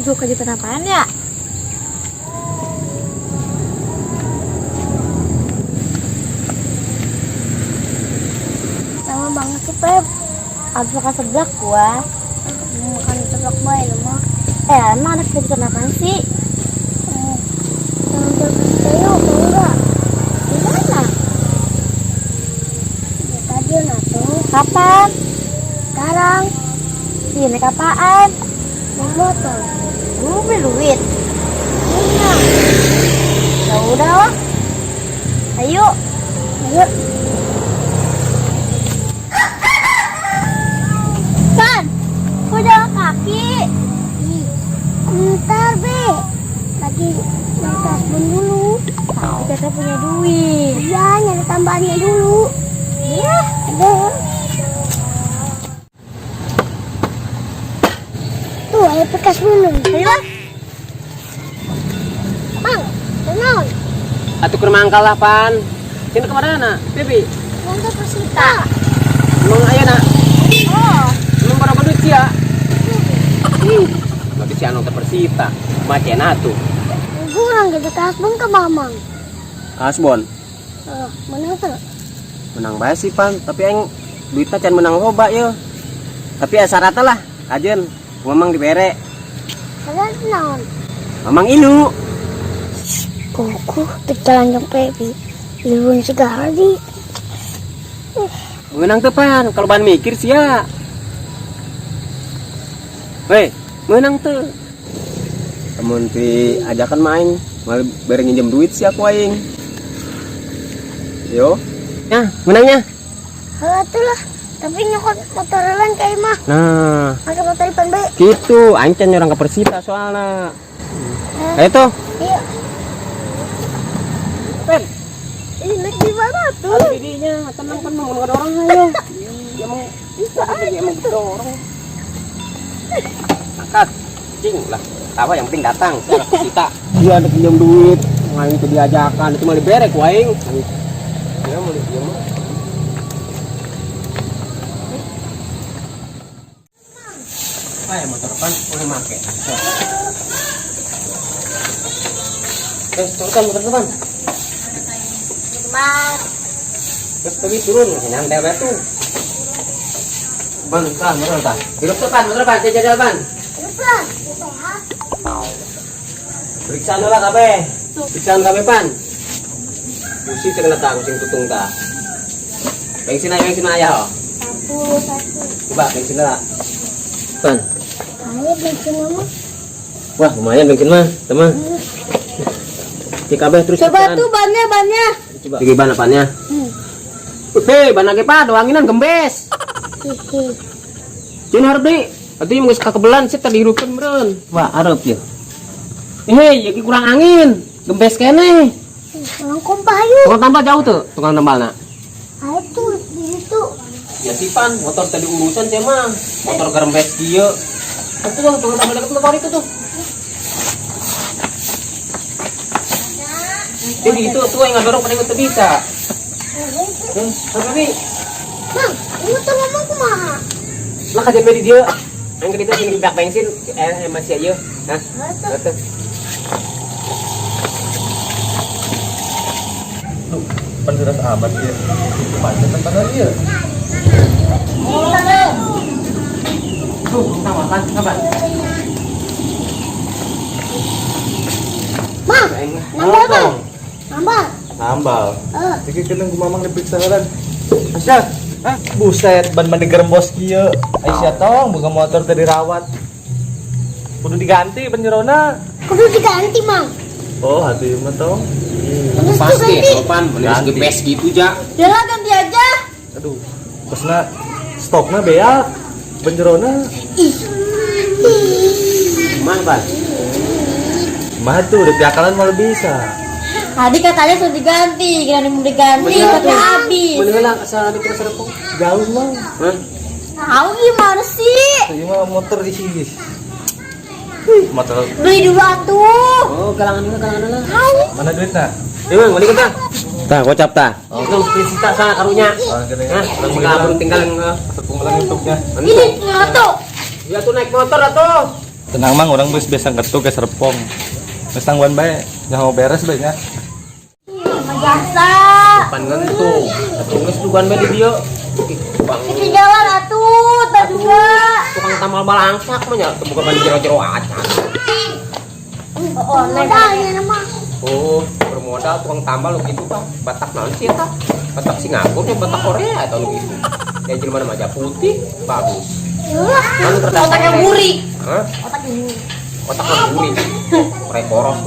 juga kejutan apaan ya? Sama banget sih, Pep. Abis makan seblak gua. Makan seblak bayi lu mah. Emang ada kejutan apaan sih? Jangan berpikir yuk, mau nggak? Gimana? Ya tadi tuh. Kapan? Sekarang Ih, naik apaan? naik motor. Lu beli duit. Iya. Ya udah lah. Ayo. Ayo. Kan, kok jalan kaki? Ih, Ntar, Be. Lagi naik tasbun dulu. Tapi kita punya duit. Iya, nyari tambahannya dulu. Iya. Ada. Tuh, ayo bekas dulu. Ayolah. Mang, tenang. Atuh ke mangkal lah pan. Sini kemana nak? Bibi. Nanti persita. Emang ayah nak? Oh, Emang berapa duit ya? Nggak bisa anu Persita. Macen atuh. Kurang gitu tasbun ke mamang. Kasbon. Mana tuh? Menang bae sih pan. Tapi aing duitnya can menang loba ya. Tapi ya syaratnya lah. Kajen. Mamang dibere. Kalian naon? Mamang inu. Kuku jalan yang Pepi. Ilun segala di. Menang tuh pan. Kalau ban mikir sih ya. Weh, menang tuh. Temen pi ajakan main. Malah bere nginjem duit sih aku aing. Yo. Ya, menangnya. Halo tuh lah. Tapi nyokot motor lain kayak mah. Nah, Pakai motor depan baik. gitu. Aing can nyerang ke Persita soalnya. Ayo tuh. Iya. Pen. Ini di mana tuh? Ada didinya, tenang kan mau ada orang aja. Dia mau bisa aja emang dorong. Angkat, cing lah. Apa yang penting datang, saya Persita. Dia ada pinjam duit, ngain itu diajakan, itu malah diberek ku aing. Dia mau dia mah. Ayo motor depan boleh make. Turun motor depan. Mas. Terus tadi turun, nyantai banget tuh. Ban, kan, motor depan. Hidup depan, motor depan, jajan depan. Depan. Periksa dulu lah kabe. Periksa kabe pan. Busi segala tak, kucing tutung tak. Bensin ayah. Satu. Coba bensin lah. Pan. Ayo bensin mama. Wah lumayan bensin mah, teman. Di kabe terus. Coba tuh bannya. Coba. Di ban apanya? Hei, ban lagi pa, doanginan gembes. Hihi. Cina harap deh. Tadi mau kekebelan sih tadi hirupan beren. Wah harap ya. Hei, jadi kurang angin. Gembes kene. Orang kompayu. Tukang tambal jauh tuh, tukang tambal nak. Ayo tuh di situ. Ya sipan, motor tadi urusan sih mah. Motor gembes dia. Itu tuh, tukang tambal dekat lebar itu tuh. Jadi itu tuh yang ngadorong pada itu bisa. Apa nih? Bang, ini motor mama kumaha? Lah kajian beli dia. Yang kita sini pihak bensin, masih aja. Hah? Betul. Penderas amat ya. Panjang kan dia. Tuh, sama kan? Apa? Bang, nambah bang. Nambah. Ambal. Jadi kena gua mamang diperiksa kan. Asyik. Hah? Buset, ban digerembos kieu. Aisyah tong boga motor tadi rawat. Kudu diganti ban jerona. Kudu diganti, Mang. Oh, hati mah tong. Terus Pasti, ganti. kapan? Mending gembes gitu ja. Yalah ganti aja. Aduh. Pesna stoknya beak. Ban jerona Mah, Pan? mah tuh udah diakalan malah bisa. Tadi katanya sudah diganti, kira mau diganti, tapi habis. Mending lah asal di terus repong. Jauh mah. Hah? Tahu gimana sih? Tadi mah motor di sini. Motor Beli dulu atuh. Oh, kalangan lah. mana duitnya? Emang, balik kita. Tah, gocap tah. Itu Persita sana karunya. Oh, gede. Hah? Kabur tinggalin Tepung lang youtube-nya. Ini ngato. Dia tuh naik motor atuh. Tenang mang, orang bus biasa ngetu ke serpong. Mas tangguan bae, jangan mau beres bae nya. Jasa. Depan kan tuh. Tulis dugaan bae di dia. Ketinggalan atuh, tak dua. Tukang tamal balangsak mah nya bukan ban jero-jero acan. Oh, modalnya nama. Oh, bermodal tukang tambal lo gitu Pak. Batak naon sih eta? Batak Singapura ya Batak Korea atau lo gitu. Ya jelema nama putih, bagus. Kan terdaftar. Otaknya burik. Hah? Otaknya burik. Otaknya burik. Korek koros.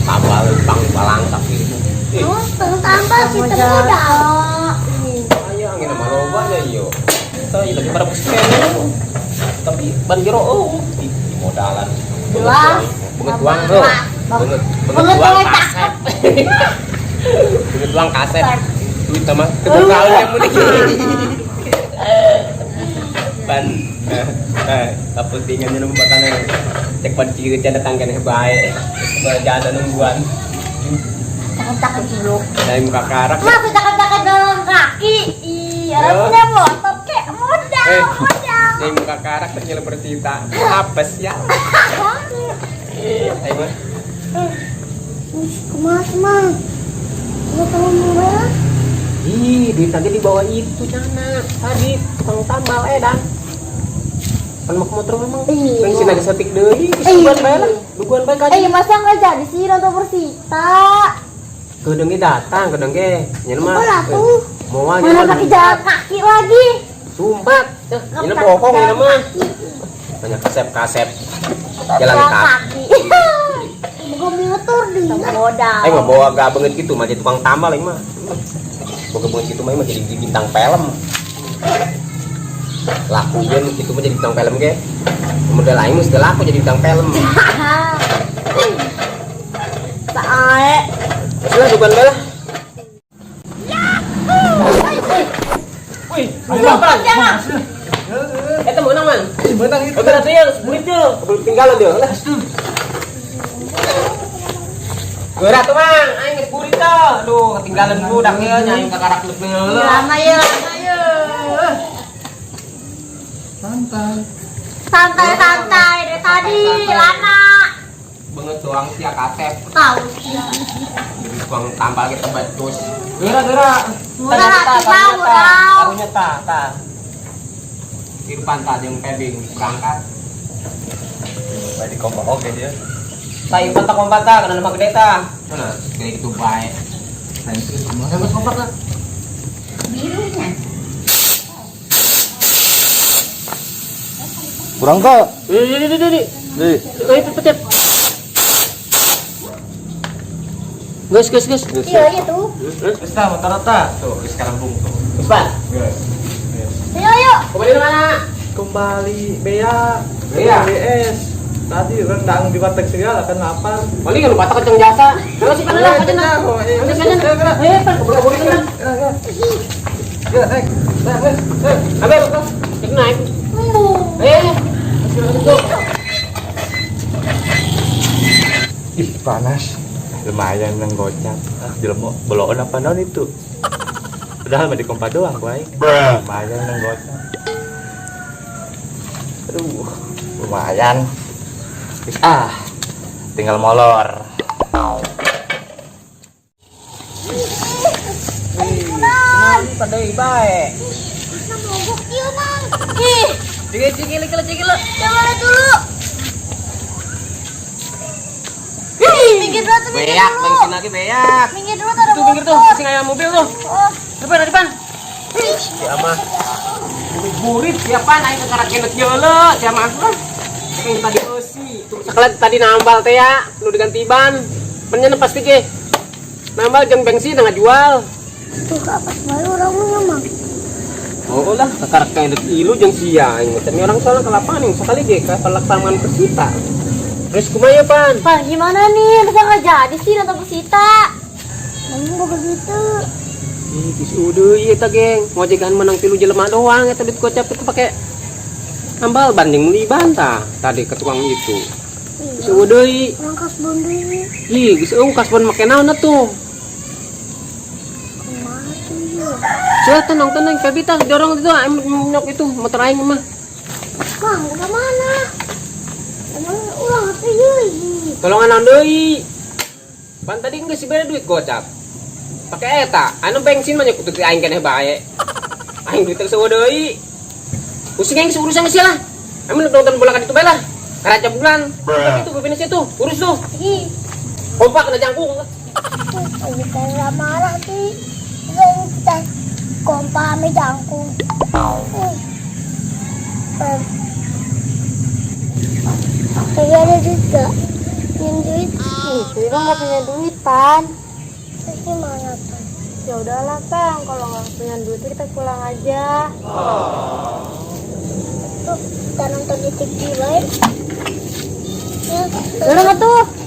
Tambal bang balangsak gitu. Oh, tambah sih termodal. Ayo angin sama loba ya iyo. Kita lagi pada puskesmas. Tapi ban jero di modalan. Jelas. Bunget uang bro. Bunget uang kaset. Bunget uang kaset. Duit sama kebuka yang mudi. Ban apa tinggalnya nunggu batangnya. Cek pan ciri canda tanggan baik. Berjalan nungguan. Cakap-cakap dulu. Dari muka karak. Masa cakap-cakap dalam kaki. Ih, ada punya motor kek modal. Dari muka karak ternyata bersita. Apes ya. Ayo mas. Kemas mah. Lu tahu murah? Ih, duit tadi di bawah itu Jana. Tadi tukang tambal dan. Kan mau motor memang. Yang sini ada setik deui. Duguan bae lah. Duguan bae kaji. Masa nggak jadi sih nonton Persita? Kedengnya datang, kedengnya. Nyen mah. Apa lah tuh? Mau aja. Mana pakai jalan kaki lagi? Sumpah. Ini bohong ini mah. Banyak kasep-kasep. Jalan kaki. Bukan motor di. Modal. Ayo mah bawa gak banget gitu mah jadi tukang tambal aing mah. Bawa banget gitu mah jadi bintang film. Laku gen gitu mah jadi bintang film ge. Model aing mah laku jadi bintang film. Sae. Sudah dugaan bae lah. Wih, apa lah? Eta meunang man. Menang itu. Oke, nanti ya, sebulit tuh. Belum tinggalan dia. Lah. Geura tuh, Mang. Aing geus burit tuh. Aduh, ketinggalan budak ieu nya aing ka karak leuping heula. Lama ya. Santai. Santai dari tadi. Lama. Banget doang sia katep. Tahu sih. Jadi tukang tambal kita betus. Geura. Murah hati mau. Taruhnya ta. Di depan tadi yang peding berangkat. Bae di kompak oke dia. Saya kompak kana nama gede ta. Mana? Kayak gitu bae. Nanti semua sama kompak lah. Birunya. Kurang kok. Di. Pencet. Gus. Iya tuh. Wis ta motor ta. Tuh, wis karambung tuh. Gus, Pak. Ayo. Kembali mana? Kembali Bea. Bea. BS. Tadi rendang di warteg segala kan lapar. Paling kan lupa kenceng jasa. Kalau sih Iya, kan lah. oh, iya. Pan keburu-buru kan. Ya, naik. Abe, cek naik. Ih, panas. Lumayan nang gocap. Jelema beloon apa naon itu? Padahal mah di kompa doang, boy. Lumayan nang gocap. Aduh, lumayan. Wis tinggal molor. Pandai baik. Mogok yuk, Mang. Ih, Cekil. coba dulu. Minggir dulu tuh, minggir Beyak, dulu. bensin lagi beyak. Minggir dulu tuh ada Tuh minggir tuh, motor. kasih ngayal mobil tuh. Oh, Depan. Siapa? Burit siapa? Naik ke karak kenet jele. Siapa lah? Yang tadi osi. Sekelat tadi nambal teh ya, nu diganti ban. Penyen pasti ke. Nambal jeung bensin tengah jual. tuh ke atas baru orangnya, Mang. Oh lah, ke karak kenet ilu jeung sia. Ini orang soalnya ke lapangan yang sekali ge ke pelaksanaan Persita. Terus kumaya pan? Pan, gimana nih? Masa nggak jadi sih nonton Persita? Mang begitu. Ih, udah iya ta geng. Mau jegan menang pilu jelema doang eta duit gocap itu pakai nambal banding beli banta tadi ke tukang itu. Geus udah ieu. Rangkas bondenya. Ih, geus kasbon make naon atuh? Kemana tuh ya? Sia tenang Febita dorong itu nyok itu motor aing mah. Mang, udah mana? Emang ulang apa yoi? Tolongan naon deui. Pan tadi geus sibere duit gocap. Pakai eta, anu bensin mah kudu aing keneh bae. Aing duit teu sewa deui. Pusing aing urusan geus lah. Amin nonton bola ka ditu bae lah. Karaca bulan. Itu bebenes itu, urus tuh. Ih, Kompak kena jangkung. ini kan marah sih. Kita kompa ame jangkung. Saya ada duit gak? Yang duit? Ih, lu nggak punya duit, Pan. Terus gimana tuh? Ya udahlah, Kang. Kalau nggak punya duit kita pulang aja. Tuh, kita nonton di TV baik. Ya, Udah nggak tuh?